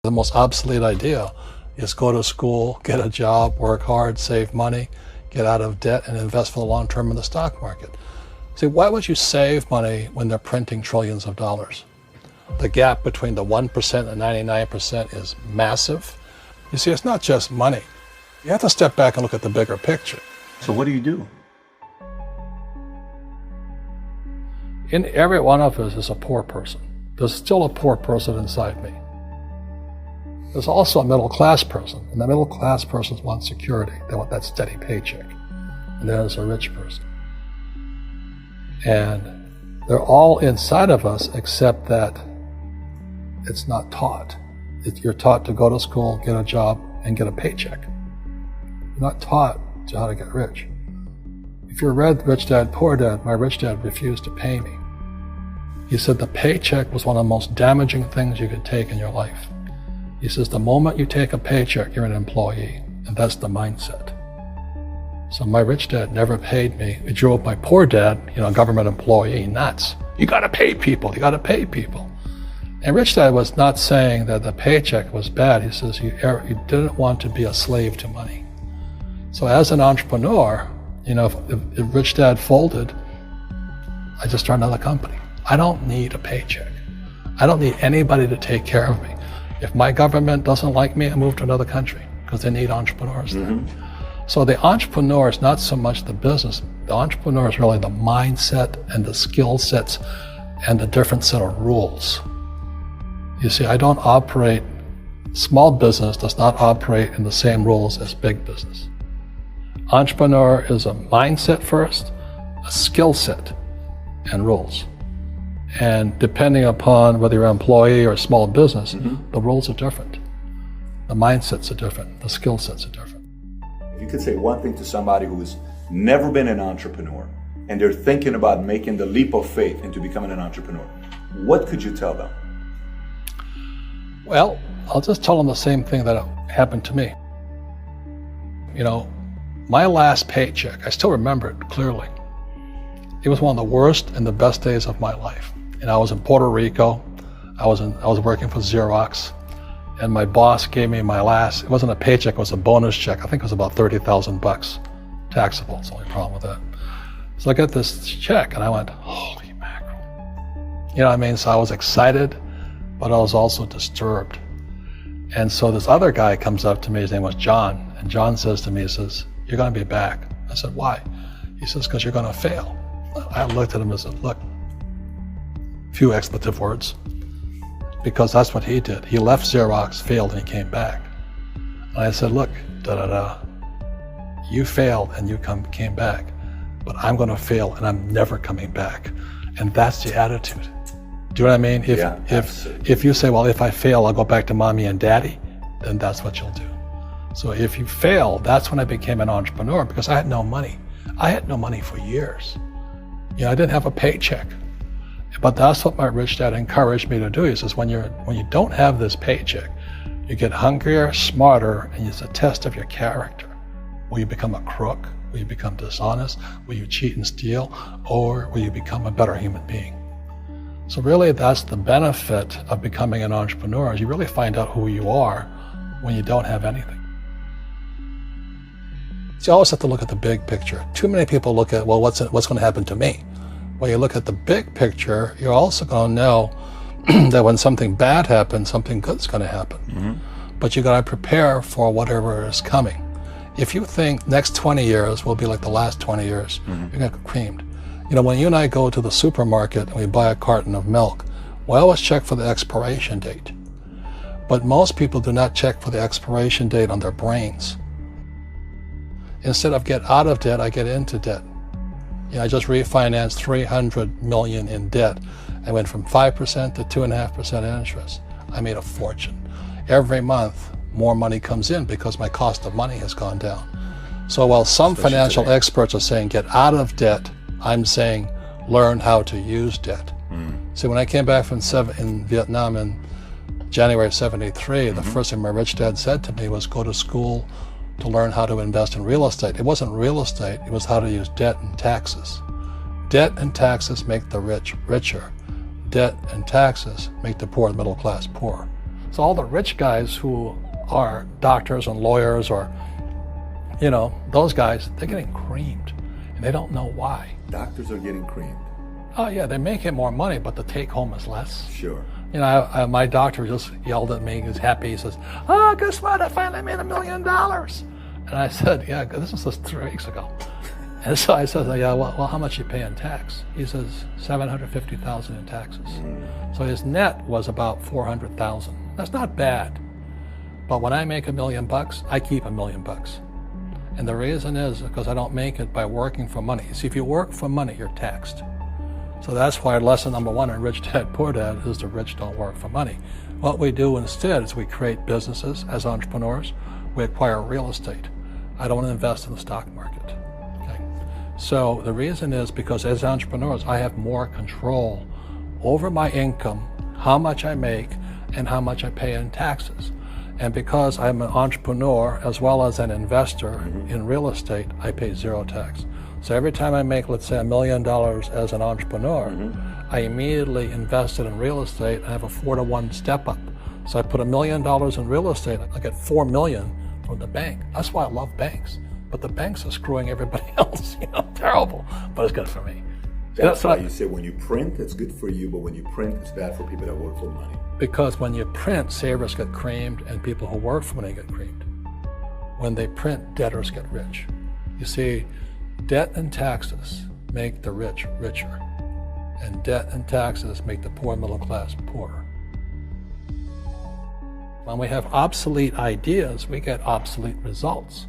The most obsolete idea is go to school, get a job, work hard, save money, get out of debt, and invest for the long term in the stock market. See, why would you save money when they're printing trillions of dollars? The gap between the 1% and 99% is massive. You see, it's not just money. You have to step back and look at the bigger picture. So what do you do? In every one of us is a poor person. There's still a poor person inside me. There's also a middle class person, and the middle class person wants security. They want that steady paycheck. And there's a rich person. And they're all inside of us, except that it's not taught. You're taught to go to school, get a job, and get a paycheck. You're not taught to how to get rich. If you read Rich Dad, Poor Dad, my rich dad refused to pay me. He said the paycheck was one of the most damaging things you could take in your life. He says the moment you take a paycheck, you're an employee, and that's the mindset. So my rich dad never paid me. He drove my poor dad, government employee, nuts. You gotta pay people, you gotta pay people. And Rich Dad was not saying that the paycheck was bad. He says you didn't want to be a slave to money. So as an entrepreneur, if Rich Dad folded, I just started another company. I don't need a paycheck. I don't need anybody to take care of me. If my government doesn't like me, I move to another country because they need entrepreneurs there. So the entrepreneur is not so much the business. The entrepreneur is really the mindset and the skill sets and the different set of rules. You see, I don't operate, small business does not operate in the same rules as big business. Entrepreneur is a mindset first, a skill set, and rules. And depending upon whether you're an employee or a small business, the rules are different. The mindsets are different. The skill sets are different. If you could say one thing to somebody who's never been an entrepreneur and they're thinking about making the leap of faith into becoming an entrepreneur, what could you tell them? Well, I'll just tell them the same thing that happened to me. My last paycheck, I still remember it clearly. It was one of the worst and the best days of my life. And I was in Puerto Rico. I was working for Xerox, and my boss gave me my last, it wasn't a paycheck, it was a bonus check. I think it was about $30,000 taxable. It's the only problem with that. So I got this check and I went, holy mackerel. So I was excited, but I was also disturbed. And so this other guy comes up to me, his name was John, and John says to me, he says, you're gonna be back. I said, why? He says, because you're gonna fail. I looked at him and said, look, few expletive words, because that's what he did. He left Xerox, failed, and he came back. And I said, look, you failed and you came back, but I'm gonna fail and I'm never coming back. And that's the attitude. Do you know what I mean? If you say, well, if I fail, I'll go back to mommy and daddy, then that's what you'll do. So if you fail, that's when I became an entrepreneur, because I had no money. I had no money for years. I didn't have a paycheck. But that's what my rich dad encouraged me to do. He says, when you don't have this paycheck, you get hungrier, smarter, and it's a test of your character. Will you become a crook? Will you become dishonest? Will you cheat and steal? Or will you become a better human being? So really, that's the benefit of becoming an entrepreneur, is you really find out who you are when you don't have anything. So you always have to look at the big picture. Too many people look at, well, what's going to happen to me? When you look at the big picture, you're also going to know that when something bad happens, something good's going to happen. But you got to prepare for whatever is coming. If you think next 20 years will be like the last 20 years, you're going to get creamed. When you and I go to the supermarket and we buy a carton of milk, we always check for the expiration date. But most people do not check for the expiration date on their brains. Instead of get out of debt, I get into debt. I just refinanced $300 million in debt. I went from 5% to 2.5% interest. I made a fortune. Every month, more money comes in because my cost of money has gone down. So while some financial experts are saying get out of debt, I'm saying learn how to use debt. See, when I came back from in Vietnam in January of '73, the first thing my rich dad said to me was go to school to learn how to invest in real estate. It wasn't real estate, it was how to use debt and taxes. Debt and taxes make the rich richer. Debt and taxes make the poor, the middle class, poor. So all the rich guys who are doctors and lawyers or, those guys, they're getting creamed and they don't know why. Doctors are getting creamed. Oh yeah, they're making more money, but the take home is less. Sure. My doctor just yelled at me. He was happy. He says, "Oh, guess what? I finally made $1 million." And I said, "Yeah, this was just 3 weeks ago." And so I said, "Yeah, well, how much you pay in tax?" He says, $750,000 in taxes. So his net was about $400,000. That's not bad. But when I make $1 million, I keep $1 million. And the reason is because I don't make it by working for money. See, if you work for money, you're taxed. So that's why lesson number 1 in Rich Dad, Poor Dad is the rich don't work for money. What we do instead is we create businesses as entrepreneurs. We acquire real estate. I don't invest in the stock market. Okay. So the reason is because as entrepreneurs, I have more control over my income, how much I make, and how much I pay in taxes. And because I'm an entrepreneur as well as an investor in real estate, I pay 0 tax. So every time I make, let's say, $1 million as an entrepreneur, I immediately invested in real estate and I have a 4-to-1 step up. So I put $1 million in real estate, I get $4 million from the bank. That's why I love banks. But the banks are screwing everybody else, terrible, but it's good for me. That's why you say when you print, it's good for you, but when you print, it's bad for people that work for money. Because when you print, savers get creamed and people who work for money get creamed. When they print, debtors get rich. You see, debt and taxes make the rich richer, and debt and taxes make the poor middle class poorer. When we have obsolete ideas, we get obsolete results.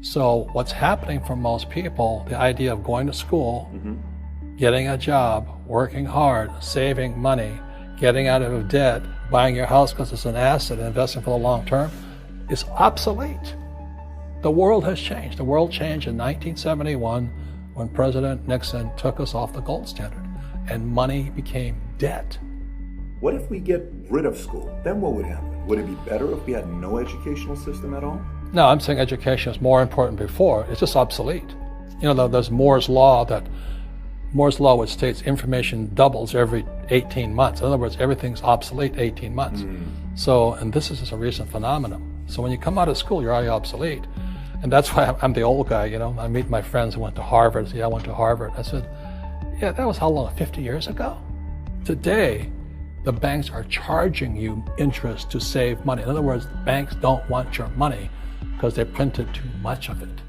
So what's happening for most people, the idea of going to school, getting a job, working hard, saving money, getting out of debt, buying your house because it's an asset, and investing for the long term, is obsolete. The world has changed. The world changed in 1971 when President Nixon took us off the gold standard and money became debt. What if we get rid of school? Then what would happen? Would it be better if we had no educational system at all? No, I'm saying education is more important before. It's just obsolete. There's Moore's Law which states information doubles every 18 months. In other words, everything's obsolete 18 months. So, and this is just a recent phenomenon. So when you come out of school, you're already obsolete. And that's why I'm the old guy, I meet my friends who went to Harvard. I went to Harvard. I said, yeah, that was how long, 50 years ago? Today, the banks are charging you interest to save money. In other words, banks don't want your money because they printed too much of it.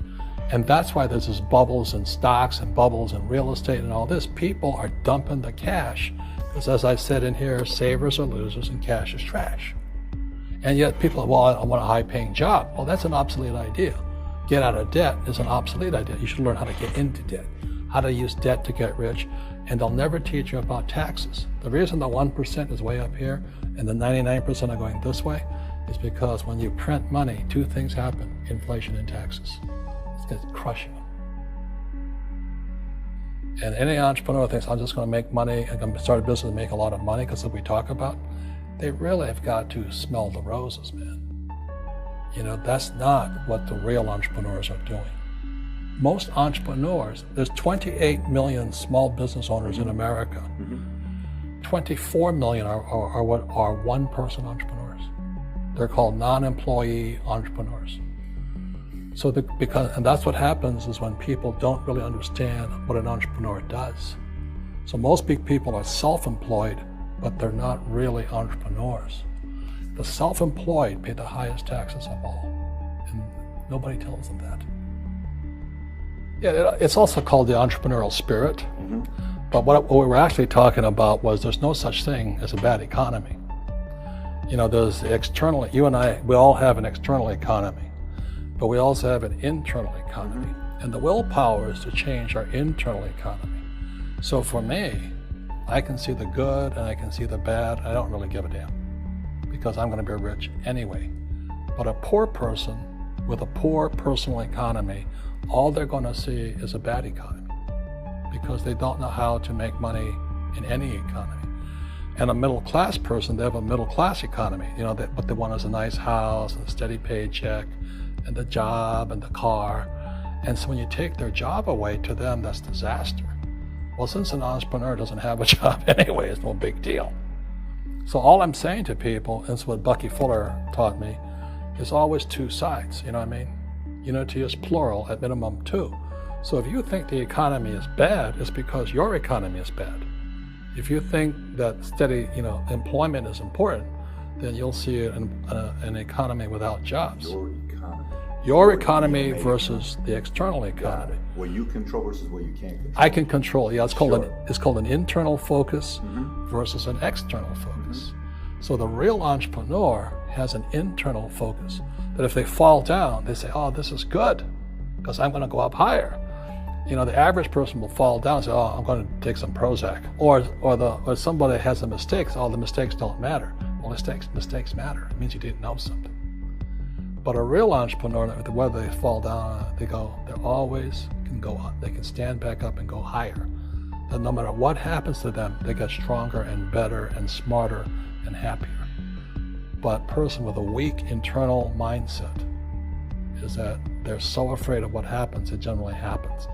And that's why there's this bubbles in stocks and bubbles in real estate and all this. People are dumping the cash because, as I said in here, savers are losers and cash is trash. And yet people are, well, I want a high-paying job. Well, that's an obsolete idea. Get out of debt is an obsolete idea. You should learn how to get into debt, how to use debt to get rich, and they'll never teach you about taxes. The reason the 1% is way up here and the 99% are going this way is because when you print money, 2 things happen: inflation and taxes. It's crushing them. And any entrepreneur thinks, I'm just going to make money, I'm going to start a business and make a lot of money because of what we talk about. They really have got to smell the roses, man. That's not what the real entrepreneurs are doing. Most entrepreneurs, there's 28 million small business owners in America. 24 million are what are one-person entrepreneurs. They're called non-employee entrepreneurs. So and that's what happens is when people don't really understand what an entrepreneur does. So most big people are self-employed, but they're not really entrepreneurs. The self-employed pay the highest taxes of all, and nobody tells them that. Yeah, it's also called the entrepreneurial spirit, but what we were actually talking about was there's no such thing as a bad economy. There's externally, you and I, we all have an external economy, but we also have an internal economy, and the willpower is to change our internal economy. So for me, I can see the good and I can see the bad. I don't really give a damn because I'm going to be rich anyway. But a poor person with a poor personal economy, all they're going to see is a bad economy because they don't know how to make money in any economy. And a middle class person, they have a middle class economy. What they want is a nice house and a steady paycheck and the job and the car. And so when you take their job away, to them, that's disaster. Well, since an entrepreneur doesn't have a job anyway, it's no big deal. So all I'm saying to people, and it's what Bucky Fuller taught me, is always two sides, you know what I mean? Unity is plural, at minimum two. So if you think the economy is bad, it's because your economy is bad. If you think that steady, employment is important, then you'll see an economy without jobs. Your economy versus the external economy. What you control versus what you can't control. I can control. Yeah, it's called an internal focus versus an external focus. So the real entrepreneur has an internal focus. That if they fall down, they say, "Oh, this is good, because I'm going to go up higher." The average person will fall down and say, "Oh, I'm going to take some Prozac," or somebody has a mistake. So, "Oh, the mistakes don't matter." Well, mistakes matter. It means you didn't know something. But a real entrepreneur, whether they fall down, they always can go up. They can stand back up and go higher. And no matter what happens to them, they get stronger and better and smarter and happier. But a person with a weak internal mindset is that they're so afraid of what happens, it generally happens.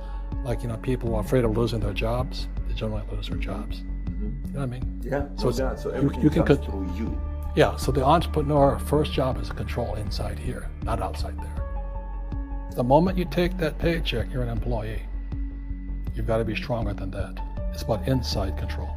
Like, people who are afraid of losing their jobs, they generally lose their jobs. You know what I mean? Yeah, so everything you can comes through you. Yeah, so the entrepreneur first job is to control inside here, not outside there. The moment you take that paycheck, you're an employee. You've got to be stronger than that. It's about inside control.